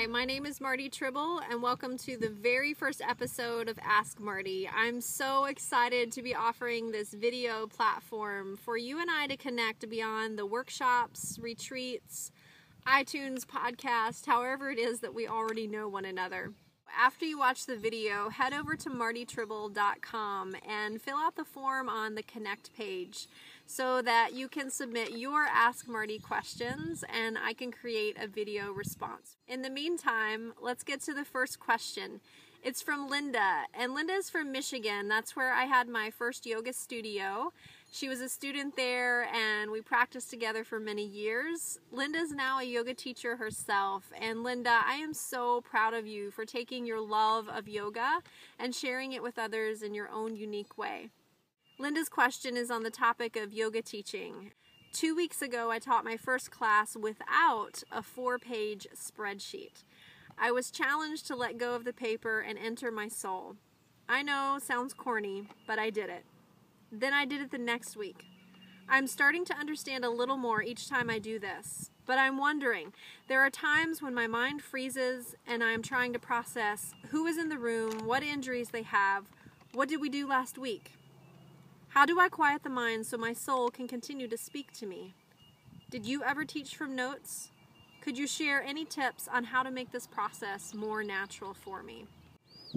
Hi, my name is Marty Tribble, and welcome to the very first episode of Ask Marty. I'm so excited to be offering this video platform for you and I to connect beyond the workshops, retreats, iTunes podcast, however it is that we already know one another. After you watch the video, head over to martytribble.com and fill out the form on the Connect page so that you can submit your Ask Marty questions and I can create a video response. In the meantime, let's get to the first question. It's from Linda, and Linda is from Michigan. That's where I had my first yoga studio. She was a student there and we practiced together for many years. Linda's now a yoga teacher herself, and Linda, I am so proud of you for taking your love of yoga and sharing it with others in your own unique way. Linda's question is on the topic of yoga teaching. 2 weeks ago, I taught my first class without a 4-page spreadsheet. I was challenged to let go of the paper and enter my soul. I know, sounds corny, but I did it. Then I did it the next week. I'm starting to understand a little more each time I do this, but I'm wondering, there are times when my mind freezes and I'm trying to process who is in the room, what injuries they have, what did we do last week? How do I quiet the mind so my soul can continue to speak to me? Did you ever teach from notes? Could you share any tips on how to make this process more natural for me?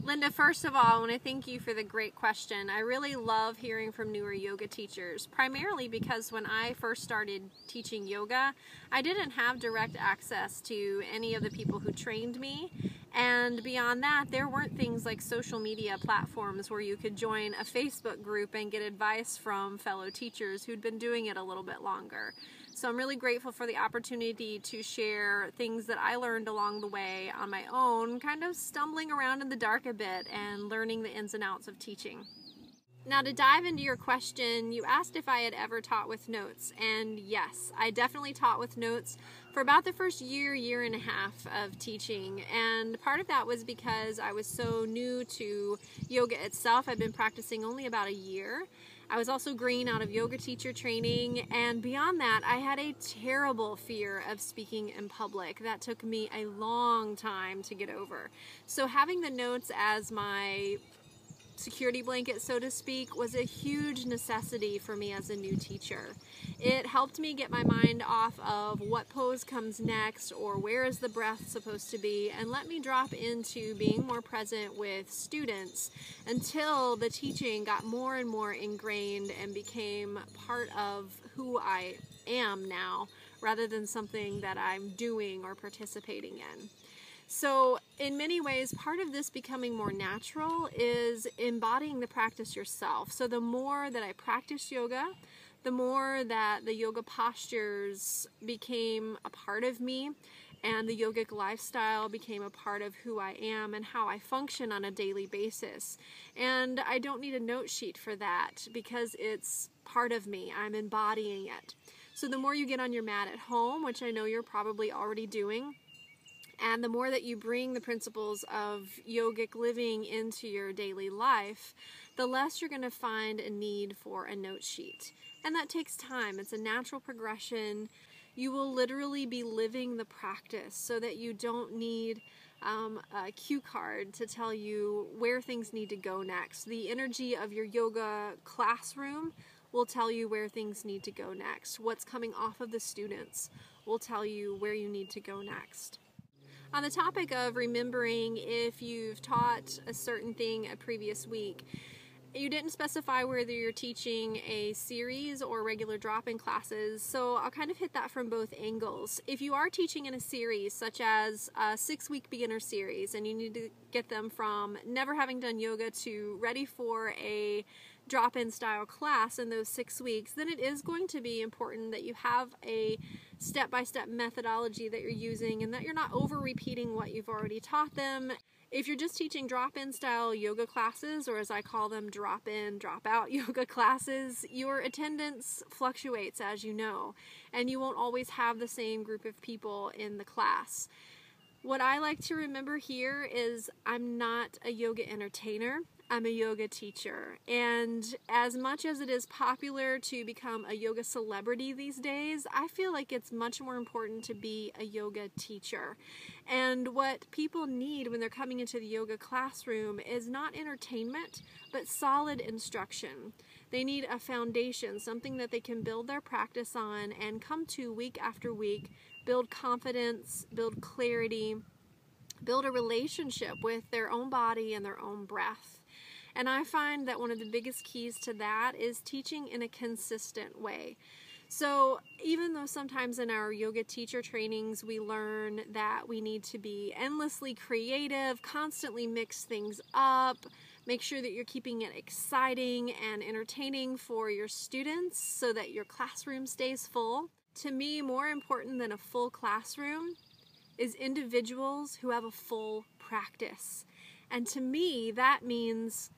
Linda, first of all, I want to thank you for the great question. I really love hearing from newer yoga teachers, primarily because when I first started teaching yoga, I didn't have direct access to any of the people who trained me. And beyond that, there weren't things like social media platforms where you could join a Facebook group and get advice from fellow teachers who'd been doing it a little bit longer. So I'm really grateful for the opportunity to share things that I learned along the way on my own, kind of stumbling around in the dark a bit and learning the ins and outs of teaching. Now, to dive into your question, you asked if I had ever taught with notes, and yes, I definitely taught with notes for about the first year and a half of teaching, and part of that was because I was so new to yoga itself. I'd been practicing only about a year. I was also green out of yoga teacher training, and beyond that, I had a terrible fear of speaking in public. That took me a long time to get over. So having the notes as my security blanket, so to speak, was a huge necessity for me as a new teacher. It helped me get my mind off of what pose comes next or where is the breath supposed to be, and let me drop into being more present with students until the teaching got more and more ingrained and became part of who I am now rather than something that I'm doing or participating in. So in many ways, part of this becoming more natural is embodying the practice yourself. So the more that I practiced yoga, the more that the yoga postures became a part of me and the yogic lifestyle became a part of who I am and how I function on a daily basis. And I don't need a note sheet for that because it's part of me. I'm embodying it. So the more you get on your mat at home, which I know you're probably already doing, and the more that you bring the principles of yogic living into your daily life, the less you're going to find a need for a note sheet. And that takes time. It's a natural progression. You will literally be living the practice so that you don't need a cue card to tell you where things need to go next. The energy of your yoga classroom will tell you where things need to go next. What's coming off of the students will tell you where you need to go next. On the topic of remembering if you've taught a certain thing a previous week, you didn't specify whether you're teaching a series or regular drop-in classes, so I'll kind of hit that from both angles. If you are teaching in a series, such as a 6-week beginner series, and you need to get them from never having done yoga to ready for a drop-in style class in those 6 weeks, then it is going to be important that you have a step-by-step methodology that you're using and that you're not over-repeating what you've already taught them. If you're just teaching drop-in style yoga classes, or as I call them, drop-in, drop-out yoga classes, your attendance fluctuates, as you know, and you won't always have the same group of people in the class. What I like to remember here is I'm not a yoga entertainer. I'm a yoga teacher, and as much as it is popular to become a yoga celebrity these days, I feel like it's much more important to be a yoga teacher. And what people need when they're coming into the yoga classroom is not entertainment, but solid instruction. They need a foundation, something that they can build their practice on and come to week after week, build confidence, build clarity, build a relationship with their own body and their own breath. And I find that one of the biggest keys to that is teaching in a consistent way. So even though sometimes in our yoga teacher trainings we learn that we need to be endlessly creative, constantly mix things up, make sure that you're keeping it exciting and entertaining for your students so that your classroom stays full. To me, more important than a full classroom is individuals who have a full practice. And to me, that means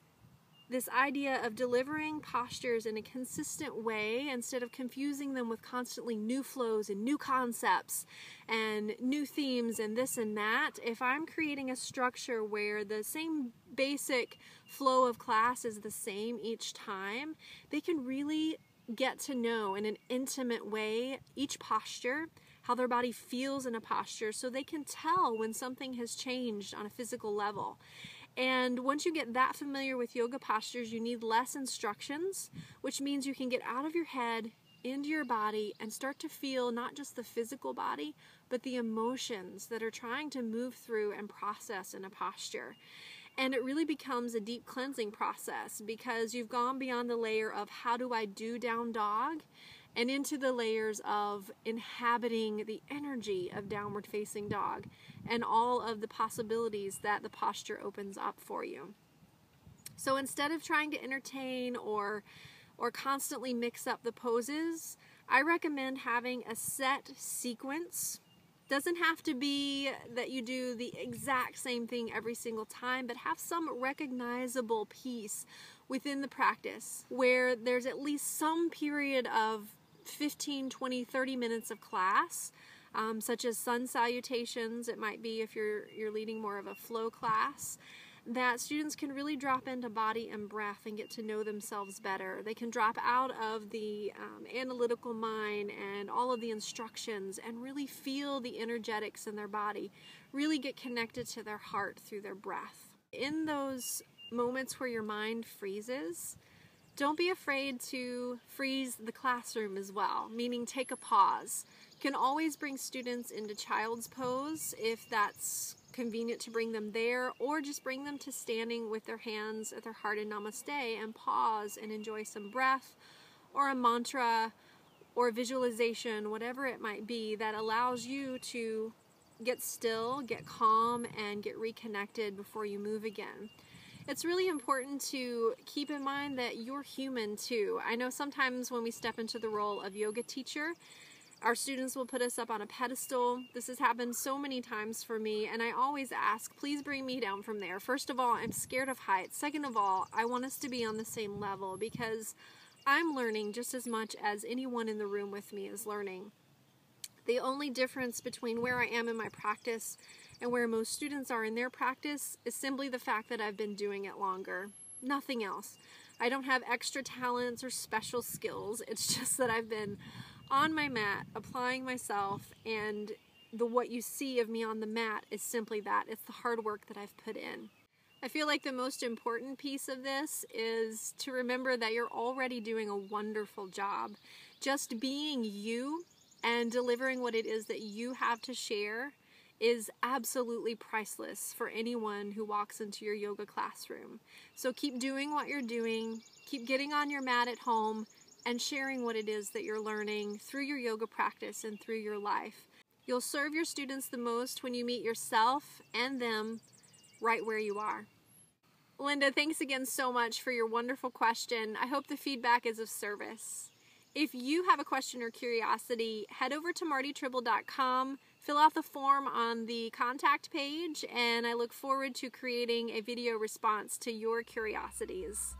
this idea of delivering postures in a consistent way instead of confusing them with constantly new flows and new concepts and new themes and this and that. If I'm creating a structure where the same basic flow of class is the same each time, they can really get to know in an intimate way each posture, how their body feels in a posture, so they can tell when something has changed on a physical level. And once you get that familiar with yoga postures, you need less instructions, which means you can get out of your head, into your body, and start to feel not just the physical body, but the emotions that are trying to move through and process in a posture. And it really becomes a deep cleansing process because you've gone beyond the layer of how do I do down dog and into the layers of inhabiting the energy of downward facing dog and all of the possibilities that the posture opens up for you. So instead of trying to entertain or constantly mix up the poses, I recommend having a set sequence. Doesn't have to be that you do the exact same thing every single time, but have some recognizable piece within the practice where there's at least some period of 15, 20, 30 minutes of class, such as sun salutations. It might be if you're leading more of a flow class, that students can really drop into body and breath and get to know themselves better. They can drop out of the analytical mind and all of the instructions and really feel the energetics in their body, really get connected to their heart through their breath. In those moments where your mind freezes, don't be afraid to freeze the classroom as well, meaning take a pause. You can always bring students into child's pose if that's convenient to bring them there, or just bring them to standing with their hands at their heart in namaste and pause and enjoy some breath or a mantra or visualization, whatever it might be, that allows you to get still, get calm, and get reconnected before you move again. It's really important to keep in mind that you're human too. I know sometimes when we step into the role of yoga teacher, our students will put us up on a pedestal. This has happened so many times for me, and I always ask, please bring me down from there. First of all, I'm scared of heights. Second of all, I want us to be on the same level because I'm learning just as much as anyone in the room with me is learning. The only difference between where I am in my practice and where most students are in their practice is simply the fact that I've been doing it longer. Nothing else. I don't have extra talents or special skills. It's just that I've been on my mat, applying myself, and what you see of me on the mat is simply that. It's the hard work that I've put in. I feel like the most important piece of this is to remember that you're already doing a wonderful job. Just being you and delivering what it is that you have to share is absolutely priceless for anyone who walks into your yoga classroom. So keep doing what you're doing, keep getting on your mat at home, and sharing what it is that you're learning through your yoga practice and through your life. You'll serve your students the most when you meet yourself and them right where you are. Linda, thanks again so much for your wonderful question. I hope the feedback is of service. If you have a question or curiosity, head over to martytribble.com, fill out the form on the contact page, and I look forward to creating a video response to your curiosities.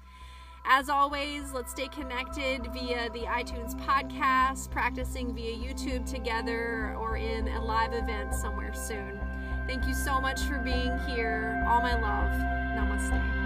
As always, let's stay connected via the iTunes podcast, practicing via YouTube together, or in a live event somewhere soon. Thank you so much for being here. All my love. Namaste.